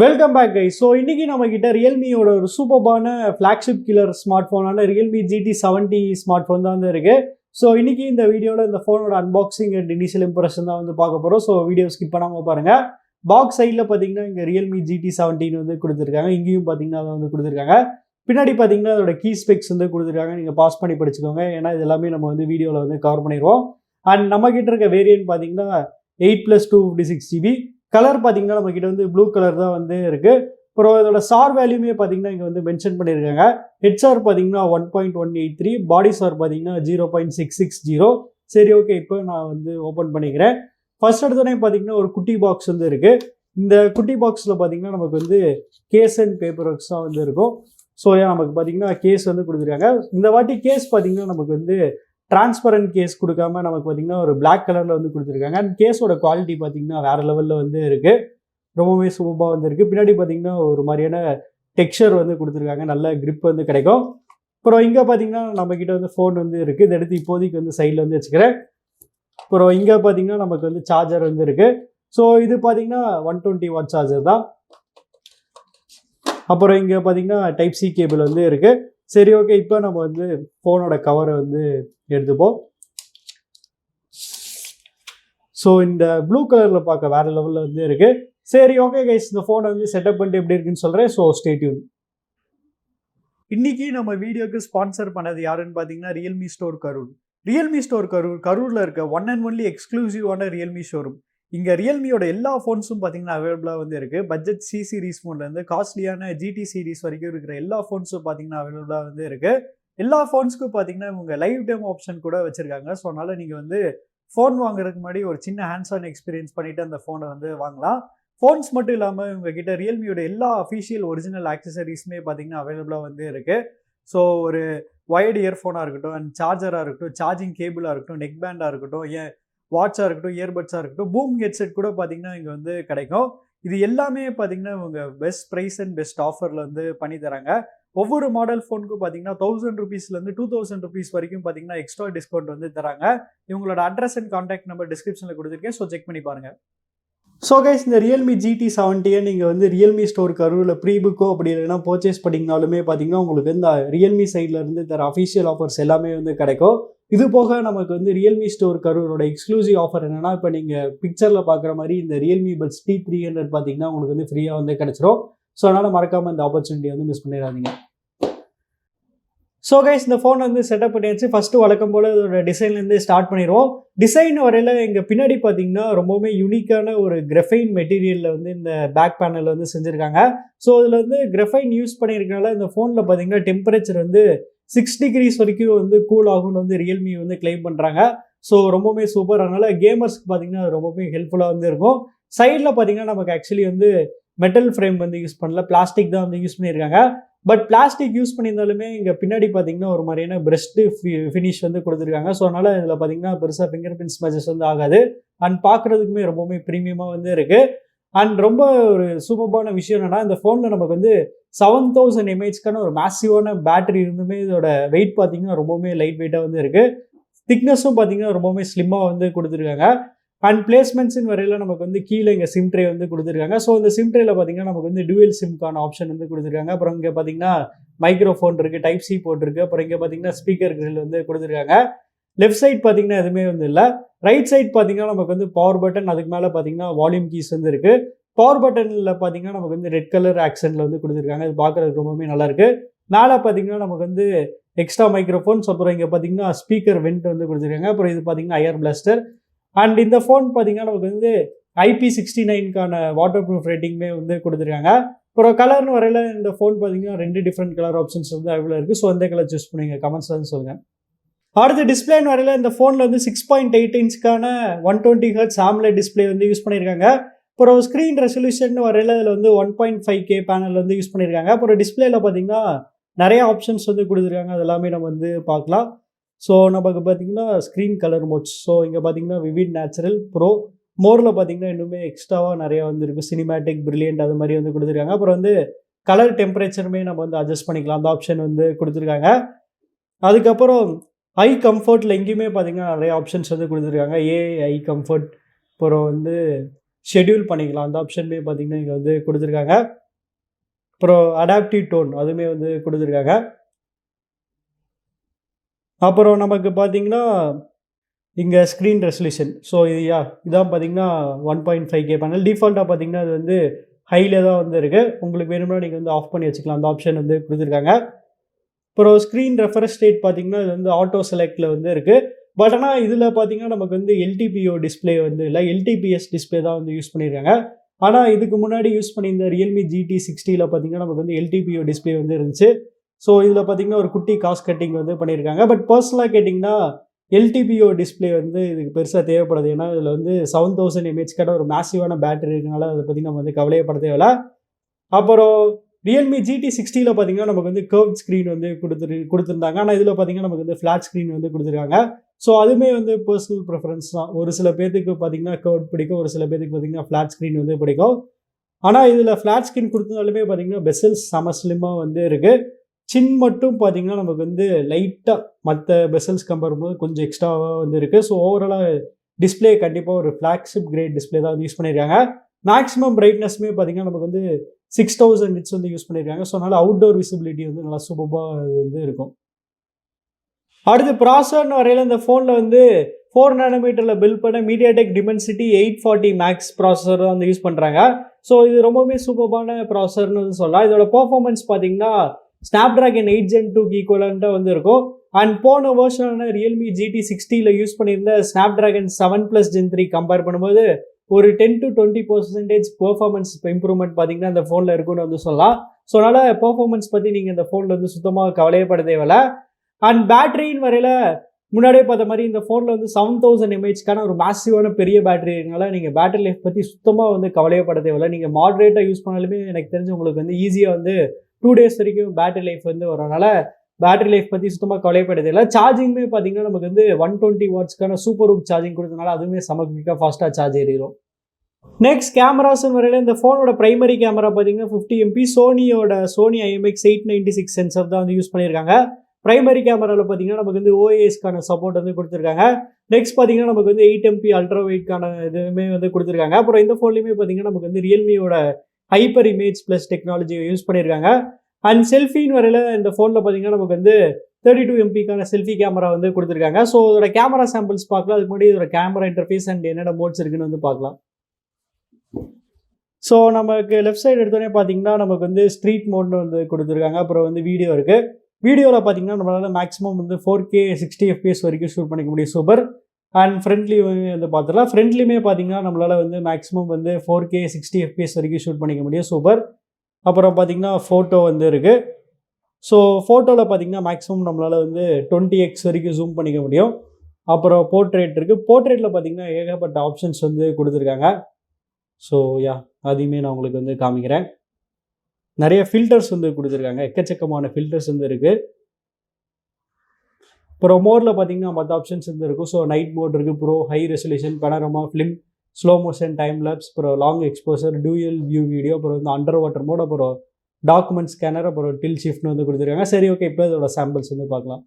Welcome back guys. So இன்னைக்கு நம்ம கிட்ட ரியல்மியோட ஒரு சூப்பர்பான ஃப்ளாக்ஷிப் கில்லர் ஸ்மார்ட் ஃபோனான ரியல்மி GT70 ஸ்மார்ட் ஃபோன் தான் வந்து இருக்கு. ஸோ இன்னைக்கு இந்த வீடியோவில் இந்த ஃபோனோட அன்பாக்சிங் அண்ட் இனிஷியல் இம்ப்ரெஷன் தான் வந்து பார்க்க போகிறோம். ஸோ வீடியோ ஸ்கிப் பண்ணாமல் பாருங்க. பாக்ஸ் சைடில் பார்த்தீங்கன்னா இங்கே ரியல்மி GT70 வந்து கொடுத்துருக்காங்க. இங்கேயும் பார்த்தீங்கன்னா அதை வந்து கொடுத்துருக்காங்க. பின்னாடி பார்த்தீங்கன்னா அதோட கீ ஸ்பெக்ஸ் வந்து கொடுத்துருக்காங்க. நீங்கள் பாஸ் பண்ணி படிச்சுக்கோங்க, ஏன்னா இது எல்லாமே நம்ம வந்து வீடியோவில் வந்து கவர் பண்ணிடுவோம். அண்ட் நம்ம கிட்ட இருக்க வேரியன்ட் பார்த்தீங்கன்னா 8+256GB. கலர் பார்த்தீங்கன்னா நம்ம கிட்ட வந்து ப்ளூ கலர் தான் வந்து இருக்கு. அப்புறம் இதோட சார் வேல்யூமே பார்த்தீங்கன்னா இங்கே வந்து மென்ஷன் பண்ணியிருக்காங்க. ஹெட் சார் பார்த்தீங்கன்னா 1.183, பாடி சார் பார்த்தீங்கன்னா 0.660. சரி, ஓகே, இப்போ நான் வந்து ஓப்பன் பண்ணிக்கிறேன். ஃபர்ஸ்ட் எடுத்தோடனே பார்த்தீங்கன்னா ஒரு குட்டி பாக்ஸ் வந்து இருக்கு. இந்த குட்டி பாக்ஸில் பார்த்தீங்கன்னா நமக்கு வந்து கேஸ் அண்ட் பேப்பர் ஒர்க்ஸ் தான் வந்து இருக்கும். ஸோ நமக்கு பார்த்தீங்கன்னா கேஸ் வந்து கொடுத்துருக்காங்க. இந்த வாட்டி கேஸ் பார்த்தீங்கன்னா நமக்கு வந்து டிரான்ஸ்பரண்ட் கேஸ் கொடுக்காம நமக்கு பார்த்தீங்கன்னா ஒரு பிளாக் கலரில் வந்து கொடுத்துருக்காங்க. அண்ட் கேஸோட குவாலிட்டி பார்த்தீங்கன்னா வேறு லெவலில் வந்து இருக்குது. ரொம்பவே சூப்பராக வந்து இருக்குது. பின்னாடி பார்த்தீங்கன்னா ஒரு மாதிரியான டெக்ஸ்சர் வந்து கொடுத்துருக்காங்க. நல்ல கிரிப் வந்து கிடைக்கும். அப்புறம் இங்கே பார்த்தீங்கன்னா நம்மக்கிட்ட வந்து ஃபோன் வந்து இருக்குது. இதை எடுத்து இப்போதைக்கு வந்து சைடில் வந்து வச்சுக்கிறேன். அப்புறம் இங்கே பார்த்தீங்கன்னா நமக்கு வந்து சார்ஜர் வந்து இருக்குது. ஸோ இது பார்த்தீங்கன்னா 120 வாட் சார்ஜர் தான். அப்புறம் இங்கே பார்த்தீங்கன்னா டைப் சி கேபிள் வந்து இருக்குது. சரி, ஓகே, இப்போ நம்ம வந்து ஃபோனோட கவரை வந்து எடுத்துப்போம். ஸோ இந்த ப்ளூ கலரில் பார்க்க வேறு லெவலில் வந்து இருக்குது. சரி, ஓகே கைஸ், இந்த ஃபோனை வந்து செட்டப் பண்ணிட்டு எப்படி இருக்குன்னு சொல்கிறேன். So stay tuned. இன்னைக்கு நம்ம வீடியோக்கு ஸ்பான்சர் பண்ணது யாருன்னு பார்த்தீங்கன்னா Realme store Karur. Realme store கரூரில் இருக்க ஒன் அண்ட் ஒன்லி எக்ஸ்க்ளூசிவான ரியல்மி ஷோரூம். இங்கே ரியல்மியோட எல்லா ஃபோன்ஸும் பார்த்தீங்கன்னா அவைலபிளாக வந்து இருக்குது. பட்ஜெட் சி சீரிஸ் ஃபோன்லேருந்து காஸ்ட்லியான GT சீரிஸ் வரைக்கும் இருக்கிற எல்லா ஃபோன்ஸும் பார்த்தீங்கன்னா அவைலபிளாக வந்து இருக்குது. எல்லா ஃபோன்ஸுக்கும் பார்த்தீங்கன்னா இவங்க லைவ் டெமோ ஆப்ஷன் கூட வச்சுருக்காங்க. ஸோ அதனால் நீங்கள் வந்து ஃபோன் வாங்குறதுக்கு முன்னாடி ஒரு சின்ன ஹேண்ட்ஸ் ஆன் எக்ஸ்பீரியன்ஸ் பண்ணிவிட்டு அந்த ஃபோனை வந்து வாங்கலாம். ஃபோன்ஸ் மட்டும் இல்லாமல் இவங்ககிட்ட ரியல்மியோட எல்லா அஃபிஷியல் ஒரிஜினல் ஆக்சசரிஸுமே பார்த்தீங்கன்னா அவைலபிளாக வந்து இருக்குது. ஸோ ஒரு ஒயர்டு இயர்ஃபோனாக இருக்கட்டும், அண்ட் சார்ஜராக இருக்கட்டும், சார்ஜிங் கேபிளாக இருக்கட்டும், நெக் பேண்டாக இருக்கட்டும், ஏன் வாட்சாக இருக்கட்டும், இயர்பட்ஸாக இருக்கட்டும், பூம் ஹெட்செட் கூட பார்த்தீங்கன்னா இங்கே வந்து கிடைக்கும். இது எல்லாமே பார்த்தீங்கன்னா இவங்க பெஸ்ட் ப்ரைஸ் அண்ட் பெஸ்ட் ஆஃபரில் வந்து பண்ணி தராங்க. ஒவ்வொரு மாடல் ஃபோனுக்கும் பார்த்தீங்கன்னா 1000 rupeesலேருந்து 2000 rupees வரைக்கும் பார்த்தீங்கன்னா எக்ஸ்ட்ரா டிஸ்கவுண்ட் வந்து தராங்க. இவங்களோட அட்ரஸ் அண்ட் கான்டாக்ட் நம்பர் டிஸ்கிரிப்ஷனில் கொடுத்துருக்கேன். ஸோ செக் பண்ணி பாருங்கள். ஸோ கைஸ், இந்த ரியல்மி GT70 நீங்கள் வந்து ரியல்மி ஸ்டோர் கரூரில் ப்ரீ புக்கோ அப்படி இல்லைன்னா பர்ச்சேஸ் பண்ணிங்கனாலுமே பார்த்தீங்கன்னா உங்களுக்கு இந்த ரியல்மி சைடில் இருந்து தர அஃபிஷியல் ஆஃபர்ஸ் எல்லாமே வந்து கிடைக்கும். இது போக நமக்கு வந்து ரியல்மி ஸ்டோர் கரூரோட எக்ஸ்க்ளூசிவ் ஆஃபர் என்னன்னா, இப்போ நீங்கள் பிக்சரில் பார்க்குற மாதிரி இந்த ரியல்மி பட்ஸ் T300 பார்த்தீங்கன்னா உங்களுக்கு வந்து ஃப்ரீயாக வந்து கிடைச்சிரும். ஸோ அதனால் மறக்காமல் இந்த ஆப்பர்ச்சுனிட்டி வந்து மிஸ் பண்ணிடாதீங்க. ஸோ கைஸ், இந்த ஃபோன் வந்து செட்டப் பண்ணியாச்சு. ஃபஸ்ட்டு வழக்கம் போல் இதோட டிசைன்லேருந்து ஸ்டார்ட் பண்ணிடுவோம். டிசைன் வரையில் இங்கே பின்னாடி பார்த்தீங்கன்னா ரொம்பவுமே யூனிக்கான ஒரு கிரஃபைன் மெட்டீரியலில் வந்து இந்த பேக் பேனலில் வந்து செஞ்சுருக்காங்க. ஸோ இதில் வந்து கிரஃபைன் யூஸ் பண்ணியிருக்கனால இந்த ஃபோனில் பார்த்தீங்கன்னா டெம்பரேச்சர் வந்து 6 degrees வரைக்கும் வந்து கூல் ஆகும்னு வந்து ரியல்மி வந்து கிளைம் பண்ணுறாங்க. ஸோ ரொம்பவுமே சூப்பர். அதனால் கேமர்ஸ்க்கு பார்த்தீங்கன்னா ரொம்பவுமே ஹெல்ப்ஃபுல்லாக வந்து இருக்கும். சைடில் பார்த்தீங்கன்னா நமக்கு ஆக்சுவலி வந்து மெட்டல் ஃப்ரேம் வந்து யூஸ் பண்ணல, பிளாஸ்டிக் தான் வந்து யூஸ் பண்ணியிருக்காங்க. பட் பிளாஸ்டிக் யூஸ் பண்ணியிருந்தாலுமே இங்கே பின்னாடி பார்த்தீங்கன்னா ஒரு மாதிரியான பிரஸ்ட் ஃபினிஷ் வந்து கொடுத்துருக்காங்க. ஸோ அதனால் இதில் பார்த்தீங்கன்னா பெருசாக ஃபிங்கர் பிரிண்ட் ஸ்மெச்சஸ் வந்து ஆகாது. அண்ட் பார்க்குறதுக்குமே ரொம்பவுமே ப்ரீமியமாக வந்து இருக்குது. அண்ட் ரொம்ப ஒரு சூப்பர்பான விஷயம் என்னன்னா, இந்த ஃபோனில் நமக்கு வந்து 7000 mAhக்கான ஒரு மேசிவான பேட்டரி இருந்துமே இதோட வெயிட் பார்த்தீங்கன்னா ரொம்பவுமே லைட் வெயிட்டாக வந்து இருக்குது. திக்னஸும் பார்த்தீங்கன்னா ரொம்பவுமே ஸ்லிம்மாக வந்து கொடுத்துருக்காங்க. அண்ட் பிளேஸ்மெண்ட்ஸின் வரையில் நமக்கு வந்து கீழே இங்கே சிம் ட்ரே வந்து கொடுத்துருக்காங்க. ஸோ இந்த சிம் ட்ரேல பார்த்தீங்கன்னா நமக்கு வந்து டூயல் சிம்க்கான ஆப்ஷன் வந்து கொடுத்துருக்காங்க. அப்புறம் இங்கே பார்த்தீங்கன்னா மைக்ரோஃபோன் இருக்குது, டைப் சி போர்ட் இருக்குது. அப்புறம் இங்கே பார்த்தீங்கன்னா ஸ்பீக்கர் கிரில் வந்து கொடுத்துருக்காங்க. லெஃப்ட் சைட் பார்த்தீங்கன்னா எதுவுமே வந்து இல்லை. ரைட் சைட் பார்த்தீங்கன்னா நமக்கு வந்து பவர் பட்டன், அதுக்கு மேலே பார்த்தீங்கன்னா வால்யூம் கீஸ் வந்து இருக்குது. பவர் பட்டனில் பார்த்தீங்கன்னா நமக்கு வந்து ரெட் கலர் ஆக்சன்ல வந்து கொடுத்துருக்காங்க. இது பார்க்குறதுக்கு ரொம்பவுமே நல்லா இருக்குது. மேலே பார்த்தீங்கன்னா நமக்கு வந்து எக்ஸ்ட்ரா மைக்ரோஃபோன்ஸ், அப்புறம் இங்கே பார்த்தீங்கன்னா ஸ்பீக்கர் வெண்ட் வந்து கொடுத்துருக்காங்க. அப்புறம் இது பார்த்தீங்கன்னா ஐஆர் பிளாஸ்டர். அண்ட் இந்த ஃபோன் பார்த்தீங்கன்னா நமக்கு வந்து IP69க்கான வாட்டர் ப்ரூஃப் ரேட்டிங்குமே வந்து கொடுத்துருக்காங்க. அப்புறம் கலர்னு வரையில் இந்த ஃபோன் பார்த்தீங்கன்னா 2 டிஃப்ரெண்ட் கலர் ஆப்ஷன்ஸ் வந்து அவைலபிளாக இருக்குது. ஸோ எந்த கலர் சூஸ் பண்ணுங்க கமெண்ட்ஸ் வந்து சொல்லுங்கள். அடுத்து டிஸ்பிளேன்னு வரையில் இந்த ஃபோனில் வந்து 6.8 inchக்கான 120 Hz AMOLED டிஸ்பிளே வந்து யூஸ் பண்ணியிருக்காங்க. அப்புறம் ஸ்க்ரீன் ரெசல்யூஷன் வரையில் இதில் வந்து 1.5K பேனல் வந்து யூஸ் பண்ணியிருக்காங்க. அப்புறம் டிஸ்பிளேல பார்த்தீங்கன்னா நிறைய ஆப்ஷன்ஸ் வந்து கொடுத்துருக்காங்க. அது எல்லாமே நம்ம வந்து பார்க்கலாம். ஸோ நமக்கு பார்த்தீங்கன்னா ஸ்க்ரீன் கலர் மோட்ஸ். ஸோ இங்கே பார்த்தீங்கன்னா விவிட், நேச்சுரல், ப்ரோ, மோரில் பார்த்தீங்கன்னா இன்னுமே எக்ஸ்ட்ராவாக நிறையா வந்து இருக்குது. சினிமேட்டிக், பிரில்லியன்ட் அது மாதிரி வந்து கொடுத்துருக்காங்க. அப்புறம் வந்து கலர் டெம்பரேச்சருமே நம்ம வந்து அட்ஜஸ்ட் பண்ணிக்கலாம், அந்த ஆப்ஷன் வந்து கொடுத்துருக்காங்க. அதுக்கப்புறம் ஐ கம்ஃபர்ட்டில் எங்கேயுமே பார்த்தீங்கன்னா நிறைய ஆப்ஷன்ஸ் வந்து கொடுத்துருக்காங்க. ஐ கம்ஃபர்ட், அப்புறம் வந்து ஷெட்யூல் பண்ணிக்கலாம். அந்த ஆப்ஷனுமே பார்த்தீங்கன்னா இங்கே வந்து கொடுத்துருக்காங்க. அப்புறம் அடாப்டிவ் டோன் அதுவுமே வந்து கொடுத்துருக்காங்க. அப்புறம் நமக்கு பார்த்தீங்கன்னா இங்கே ஸ்க்ரீன் ரெசல்யூஷன். ஸோ இதான் பார்த்தீங்கன்னா 1.5K பேனல். டிஃபால்ட்டாக பார்த்தீங்கன்னா அது வந்து ஹைல தான் வந்து இருக்குது. உங்களுக்கு வேணும்னா நீங்கள் வந்து ஆஃப் பண்ணி வச்சுக்கலாம். அந்த ஆப்ஷன் வந்து கொடுத்துருக்காங்க. அப்புறம் ஸ்க்ரீன் ரெஃப்ரெஷ் ரேட் பார்த்தீங்கன்னா இது வந்து ஆட்டோ செலக்டில் வந்து இருக்குது. பட் ஆனால் இதில் பார்த்தீங்கன்னா நமக்கு வந்து எல்டிபிஓ டிஸ்பிளே வந்து இல்லை, எல்டிபிஎஸ் டிஸ்பிளே தான் வந்து யூஸ் பண்ணியிருக்காங்க. ஆனால் இதுக்கு முன்னாடி யூஸ் பண்ணியிருந்த ரியல்மி GT60 பார்த்தீங்கன்னா நமக்கு வந்து எல்டிபிஓ டிஸ்பிளே வந்து இருந்துச்சு. ஸோ இதில் பார்த்தீங்கன்னா ஒரு குட்டி காஸ்ட் கட்டிங் வந்து பண்ணியிருக்காங்க. பட் பர்சனலாக கேட்டிங்கன்னா எல்டிபிஓ டிஸ்பிளே வந்து இதுக்கு பெருசாக தேவைப்படுது. ஏன்னா இதில் வந்து 7000 mAh ஒரு மேசிவான பேட்டரி இருக்கனால அதை பற்றி நம்ம வந்து கவலையப்பட தேவையில்ல. அப்புறம் ரியல்மி GT60 பார்த்தீங்கன்னா நமக்கு வந்து கர்வ்ட் ஸ்க்ரீன் வந்து கொடுத்துருந்தாங்க. ஆனால் இதில் பார்த்தீங்கன்னா நமக்கு வந்து ஃப்ளாட் ஸ்க்ரீன் வந்து கொடுத்துருக்காங்க. ஸோ அதுவுமே வந்து பர்சனல் ப்ரிஃபரன்ஸ் தான். ஒரு சில பேர்த்துக்கு பார்த்தீங்கன்னா கர்வ்ட் பிடிக்கும், ஒரு சில பேர்த்துக்கு பார்த்தீங்கன்னா ஃப்ளாட் ஸ்க்ரீன் வந்து பிடிக்கும். ஆனால் இதில் ஃப்ளாட் ஸ்க்ரீன் கொடுத்ததாலுமே பார்த்தீங்கன்னா பெசல்ஸ் செம ஸ்லிம்மாக வந்து இருக்குது. சின் மட்டும் பார்த்தீங்கன்னா நமக்கு வந்து லைட்டாக மற்ற பெசல்ஸ் கம்பேர் பண்ணும்போது கொஞ்சம் எக்ஸ்ட்ராவாக வந்து இருக்குது. ஸோ ஓவராலாக டிஸ்பிளே கண்டிப்பாக ஒரு ஃப்ளாக்ஷிப் கிரேட் டிஸ்பிளே தான் வந்து யூஸ் பண்ணியிருக்காங்க. மேக்ஸிமம் பிரைட்னஸ்மே பார்த்தீங்கன்னா நமக்கு வந்து 6000 nits வந்து யூஸ் பண்ணியிருக்காங்க. ஸோ அதனால் அவுட்டோர் விசிபிலிட்டி வந்து நல்லா சூப்பராக வந்து இருக்கும். அடுத்து ப்ராசர்னு வரையில் இந்த ஃபோனில் வந்து 4 nm பில்ட் பண்ண MediaTek Dimensity 840 Max ப்ராசஸர் தான் வந்து யூஸ் பண்ணுறாங்க. ஸோ இது ரொம்பவுமே சூப்பரான ப்ராசஸர்னு வந்து சொல்லலாம். இதோட பர்ஃபார்மன்ஸ் பார்த்தீங்கன்னா Snapdragon 8 Gen 2க்கு ஈக்குவலண்ட்டாக வந்து இருக்கும். அண்ட் போன வருஷனான ரியல்மி GT60 யூஸ் பண்ணியிருந்த Snapdragon 7+ Gen 3 கம்பேர் பண்ணும்போது ஒரு 10 to 20% பெர்ஃபார்மன்ஸ் இம்ப்ரூவ்மெண்ட் பார்த்தீங்கன்னா இந்த ஃபோனில் இருக்குன்னு வந்து சொல்லலாம். ஸோ அதனால் பெர்ஃபார்மன்ஸ் பற்றி நீங்கள் இந்த ஃபோனில் வந்து சுத்தமாக கவலையப்பட தேவையில்ல. அண்ட் பேட்டரின்னு வரையில் முன்னாடியே பார்த்த மாதிரி இந்த ஃபோனில் வந்து 7000 mAh ஒரு மேசிவான பெரிய பேட்டரி இருக்கனால நீங்கள் பேட்டரி லைஃப் பற்றி சுத்தமாக வந்து கவலையப்பட தேவையில்ல. நீங்கள் மாடரேட்டாக யூஸ் பண்ணாலுமே எனக்கு தெரிஞ்சு உங்களுக்கு வந்து ஈஸியாக வந்து 2 days வரைக்கும் பேட்டரி லைஃப் வந்து வரனால பேட்டரி லைஃப் பற்றி சுத்தமாக கவலைப்பட தேவையில்ல. சார்ஜிங்குமே பார்த்தீங்கன்னா நமக்கு வந்து 120 வாட்ஸ்க்கான சூப்பர் ஹூக் சார்ஜிங் கொடுத்தனால அதுவுமே செம குயிக்காக ஃபாஸ்ட்டாக சார்ஜ் ஏறிடும். நெக்ஸ்ட் கேமராஸ்ன்னு வரையில் இந்த ஃபோனோட பிரைமரி கேமரா பார்த்தீங்கன்னா 50 MP சோனி IMX 896 சென்சர் தான் வந்து யூஸ் பண்ணியிருக்காங்க. பிரைமரி கேமராவில் பார்த்தீங்கன்னா நமக்கு வந்து OISக்கான சப்போர்ட் வந்து கொடுத்துருக்காங்க. நெக்ஸ்ட் பார்த்தீங்கன்னா நமக்கு வந்து 8 MP அல்ட்ரா வைட்கான இதுவுமே வந்து கொடுத்துருக்காங்க. அப்புறம் இந்த ஃபோன்லையுமே பார்த்தீங்கன்னா நமக்கு வந்து ரியல்மியோட ஹைப்பர் இமேஜ் ப்ளஸ் டெக்னாலஜியை யூஸ் பண்ணியிருக்காங்க. அண்ட் செல்ஃபின்னு வரையில் இந்த ஃபோனில் பார்த்தீங்கன்னா நமக்கு வந்து 32 MP செல்ஃபி கேமரா வந்து கொடுத்துருக்காங்க. ஸோ இதோட கேமரா சாம்பிள்ஸ் பார்க்கலாம். அதுக்கு முன்னாடி இதோட கேமரா இன்டர்ஃபேஸ் அண்ட் என்னென்ன மோட்ஸ் இருக்குன்னு வந்து பார்க்கலாம். ஸோ நமக்கு லெஃப்ட் சைடு எடுத்தோடனே பார்த்தீங்கன்னா நமக்கு வந்து ஸ்ட்ரீட் மோட்னு வந்து கொடுத்துருக்காங்க. அப்புறம் வந்து வீடியோ இருக்குது. வீடியோவில் பார்த்தீங்கன்னா நம்மளால் மேக்ஸிமம் வந்து 4K 60 FPS வரைக்கும் ஷூட் பண்ணிக்க முடியும். சூப்பர். அண்ட் ஃப்ரண்ட்லி வந்து பார்த்துக்கலாம். ஃப்ரண்ட்லியுமே பார்த்தீங்கன்னா நம்மளால் வந்து மேக்ஸிமம் வந்து 4K 60 FPS வரைக்கும் ஷூட் பண்ணிக்க முடியும். சூப்பர். அப்புறம் பார்த்தீங்கன்னா ஃபோட்டோ வந்து இருக்குது. ஸோ ஃபோட்டோவில் பார்த்தீங்கன்னா மேக்ஸிமம் நம்மளால் வந்து 20x வரைக்கும் ஜூம் பண்ணிக்க முடியும். அப்புறம் போர்ட்ரேட் இருக்குது. போர்ட்ரேட்டில் பார்த்தீங்கன்னா ஏகப்பட்ட ஆப்ஷன்ஸ் வந்து கொடுத்துருக்காங்க. ஸோ அதையுமே நான் உங்களுக்கு வந்து காமிக்கிறேன். நிறைய ஃபில்டர்ஸ் வந்து கொடுத்துருக்காங்க. எக்கச்சக்கமான ஃபில்டர்ஸ் வந்து இருக்குது. அப்புறம் மோடில் பார்த்தீங்கன்னா மற்ற ஆப்ஷன்ஸ் வந்து இருக்கும். ஸோ நைட் மோட் இருக்குது, pro, high resolution, panorama, film, slow motion, time lapse, அப்புறம் long exposure, dual view video, அப்புறம் வந்து அண்டர் வாட்டர் மோட், அப்புறம் டாக்குமெண்ட் ஸ்கேனர், அப்புறம் டில் ஷிஃப்ட்னு வந்து கொடுத்துருக்காங்க. சரி, ஓகே, இப்போ இதோட சாம்பிள்ஸ் வந்து பார்க்கலாம்.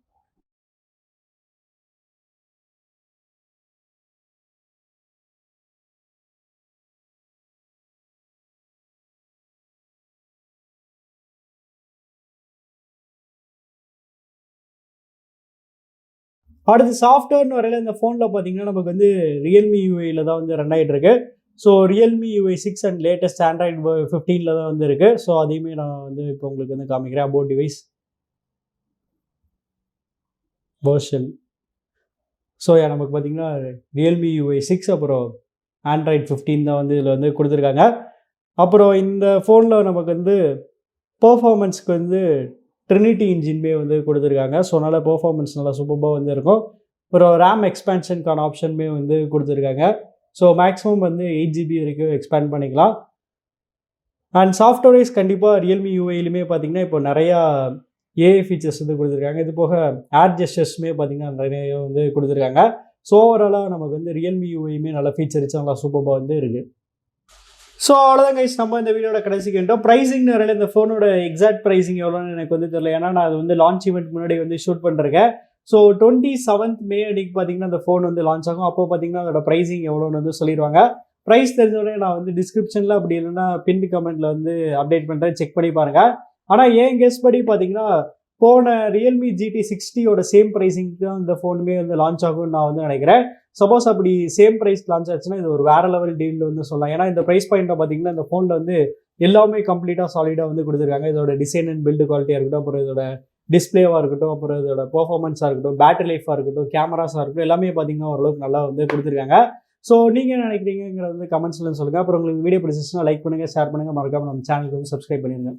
அடுத்து சாஃப்ட்வேர்னு வரையில் இந்த ஃபோனில் பார்த்தீங்கன்னா நமக்கு வந்து ரியல்மி யூஐயில் தான் வந்து ரன் ஆகிட்டு இருக்கு. So Realme UI 6 and latest Android 15 தான் வந்து இருக்குது. ஸோ அதையுமே நான் வந்து இப்போ உங்களுக்கு வந்து காமிக்கிறேன். About device version. ஸோ நமக்கு பார்த்தீங்கன்னா ரியல்மி UI 6 அப்புறம் ஆண்ட்ராய்டு 15 தான் வந்து இதில் வந்து கொடுத்துருக்காங்க. அப்புறம் இந்த ஃபோனில் நமக்கு வந்து பர்ஃபார்மன்ஸ்க்கு வந்து ட்ரினிட்டி இன்ஜின்மே வந்து கொடுத்துருக்காங்க. ஸோ அதனால் பர்ஃபார்மன்ஸ் நல்லா சூப்பராக வந்து இருக்கும். அப்புறம் ரேம் எக்ஸ்பேன்ஷனுக்கான ஆப்ஷனுமே வந்து கொடுத்துருக்காங்க. ஸோ மேக்ஸிமம் வந்து 8 GB வரைக்கும் எக்ஸ்பேண்ட் பண்ணிக்கலாம். அண்ட் சாஃப்ட்வேர்ஸ் கண்டிப்பாக ரியல்மி யூஐலையுமே பார்த்தீங்கன்னா இப்போ நிறையா ஏஐ ஃபீச்சர்ஸ் வந்து கொடுத்துருக்காங்க. இது போக ஆட் ஜெஸ்டர்ஸுமே பார்த்தீங்கன்னா நிறைய வந்து கொடுத்துருக்காங்க. ஸோ ஓவராலாக நமக்கு வந்து ரியல்மி யூஐயுமே நல்ல ஃபீச்சர்ஸ் நல்லா சூப்பராக வந்து இருக்குது. ஸோ அவ்வளோதான் கைஸ், நம்ம இந்த வீடியோட கடைசிக்கு வந்துட்டோம். ப்ரைஸிங் நிறைய இந்த ஃபோனோட எக்ஸாக்ட் ப்ரைஸிங் எவ்வளோன்னு எனக்கு வந்து தெரியல. ஏன்னா நான் அது வந்து லான்ச் ஈவெண்ட் முன்னாடி வந்து ஷூட் பண்ணுறேன். ஸோ 27th May அன்றைக்கி பார்த்தீங்கன்னா அந்த ஃபோன் வந்து லான்ச் ஆகும். அப்போ பார்த்தீங்கன்னா அதோட ப்ரைஸிங் எவ்வளோன்னு வந்து சொல்லிடுவாங்க. ப்ரைஸ் தெரிஞ்சோடனே நான் வந்து டிஸ்கிரிப்ஷனில் அப்படி இல்லைன்னா பின் கமெண்ட்டில் வந்து அப்டேட் பண்ணுறேன், செக் பண்ணி பாருங்கள். ஆனால் என் கெஸ் படி பார்த்தீங்கன்னா போன ரியல்மி GT60யோட சேம் ப்ரைஸிங்க்கு தான் இந்த ஃபோனுமே வந்து லான்ச் ஆகும்னு நான் வந்து நினைக்கிறேன். சப்போஸ் அப்படி சேம் ப்ரைஸ் லான்ச் ஆச்சுன்னா இது ஒரு வேற லெவல் டீல் வந்து சொல்லலாம். ஏன்னா இந்த ப்ரைஸ் பாயிண்ட்டை பார்த்தீங்கன்னா இந்த ஃபோனில் வந்து எல்லாமே கம்ப்ளீட்டாக சாலிடாக வந்து கொடுத்துருக்காங்க. இதோட டிசைன் அண்ட் பில்டு குவாலிட்டியாக இருக்கட்டும், அப்புறம் இதோட டிஸ்பிளேவாக இருக்கட்டும், அப்புறம் இதோட பெர்ஃபார்மன்ஸாக இருக்கட்டும், பேட்டரி லைஃபாக இருக்கட்டும், கேமராஸாக இருக்கட்டும், எல்லாமே பார்த்தீங்கன்னா ஓரளவுக்கு நல்லா வந்து கொடுத்துருக்காங்க. ஸோ நீங்கள் என்ன நினைக்கிறீங்கிறது வந்து கமெண்ட்ஸில் சொல்லுங்கள். அப்புறம் உங்களுக்கு வீடியோ பிடிச்சிச்சுன்னா லைக் பண்ணுங்கள், ஷேர் பண்ணுங்கள், மறக்காம நம்ம சேனலுக்கு வந்து சப்ஸ்கிரைப் பண்ணிடுங்க.